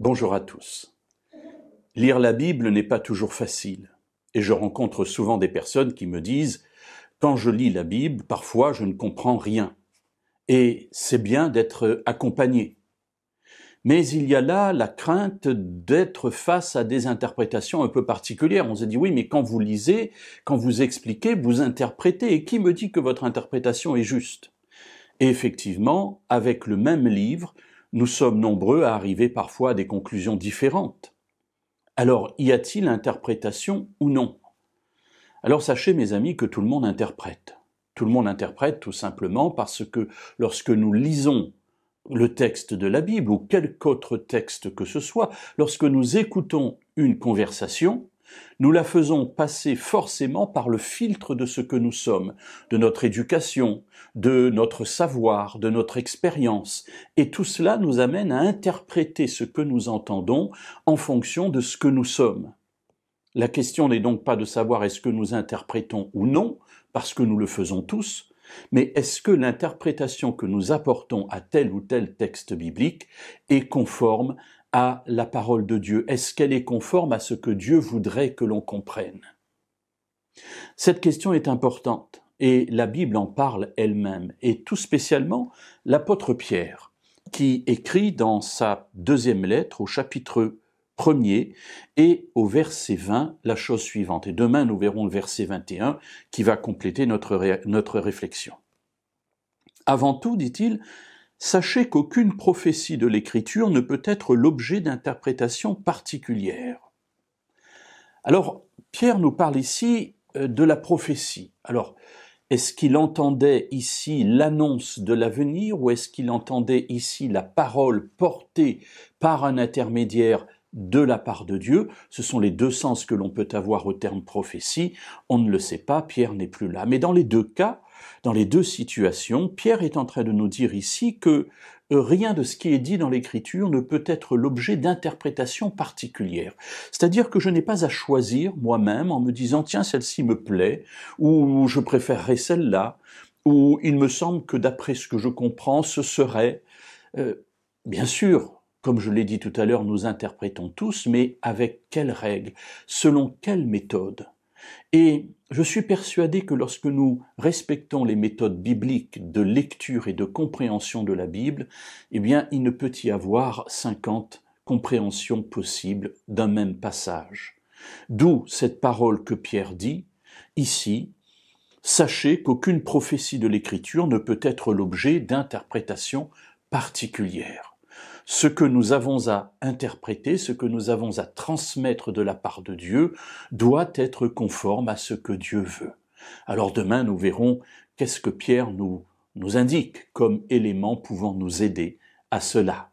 Bonjour à tous. Lire la Bible n'est pas toujours facile. Et je rencontre souvent des personnes qui me disent « Quand je lis la Bible, parfois je ne comprends rien. » Et c'est bien d'être accompagné. Mais il y a là la crainte d'être face à des interprétations un peu particulières. On se dit « Oui, mais quand vous lisez, quand vous expliquez, vous interprétez. Et qui me dit que votre interprétation est juste ?» Et effectivement, avec le même livre, nous sommes nombreux à arriver parfois à des conclusions différentes. Alors, y a-t-il interprétation ou non? Alors sachez, mes amis, que tout le monde interprète. Tout le monde interprète tout simplement parce que lorsque nous lisons le texte de la Bible ou quelque autre texte que ce soit, lorsque nous écoutons une conversation, nous la faisons passer forcément par le filtre de ce que nous sommes, de notre éducation, de notre savoir, de notre expérience. Et tout cela nous amène à interpréter ce que nous entendons en fonction de ce que nous sommes. La question n'est donc pas de savoir est-ce que nous interprétons ou non, parce que nous le faisons tous, mais est-ce que l'interprétation que nous apportons à tel ou tel texte biblique est conforme à la parole de Dieu? Est-ce qu'elle est conforme à ce que Dieu voudrait que l'on comprenne? Cette question est importante et la Bible en parle elle-même, et tout spécialement l'apôtre Pierre, qui écrit dans sa deuxième lettre au chapitre 1er et au verset 20 la chose suivante. Et demain nous verrons le verset 21 qui va compléter notre réflexion. Avant tout, dit-il, sachez qu'aucune prophétie de l'Écriture ne peut être l'objet d'interprétations particulières. Alors, Pierre nous parle ici de la prophétie. Alors, est-ce qu'il entendait ici l'annonce de l'avenir ou est-ce qu'il entendait ici la parole portée par un intermédiaire de la part de Dieu? Ce sont les deux sens que l'on peut avoir au terme prophétie. On ne le sait pas, Pierre n'est plus là. Mais dans les deux cas, dans les deux situations, Pierre est en train de nous dire ici que rien de ce qui est dit dans l'Écriture ne peut être l'objet d'interprétations particulières. C'est-à-dire que je n'ai pas à choisir moi-même en me disant « tiens, celle-ci me plaît » ou « je préférerais celle-là » ou « il me semble que d'après ce que je comprends, ce serait… » Bien sûr, comme je l'ai dit tout à l'heure, nous interprétons tous, mais avec quelles règles? Selon quelle méthode? Et je suis persuadé que lorsque nous respectons les méthodes bibliques de lecture et de compréhension de la Bible, eh bien, il ne peut y avoir 50 compréhensions possibles d'un même passage. D'où cette parole que Pierre dit ici, « Sachez qu'aucune prophétie de l'Écriture ne peut être l'objet d'interprétations particulières. » Ce que nous avons à interpréter, ce que nous avons à transmettre de la part de Dieu, doit être conforme à ce que Dieu veut. Alors demain, nous verrons qu'est-ce que Pierre nous indique comme élément pouvant nous aider à cela.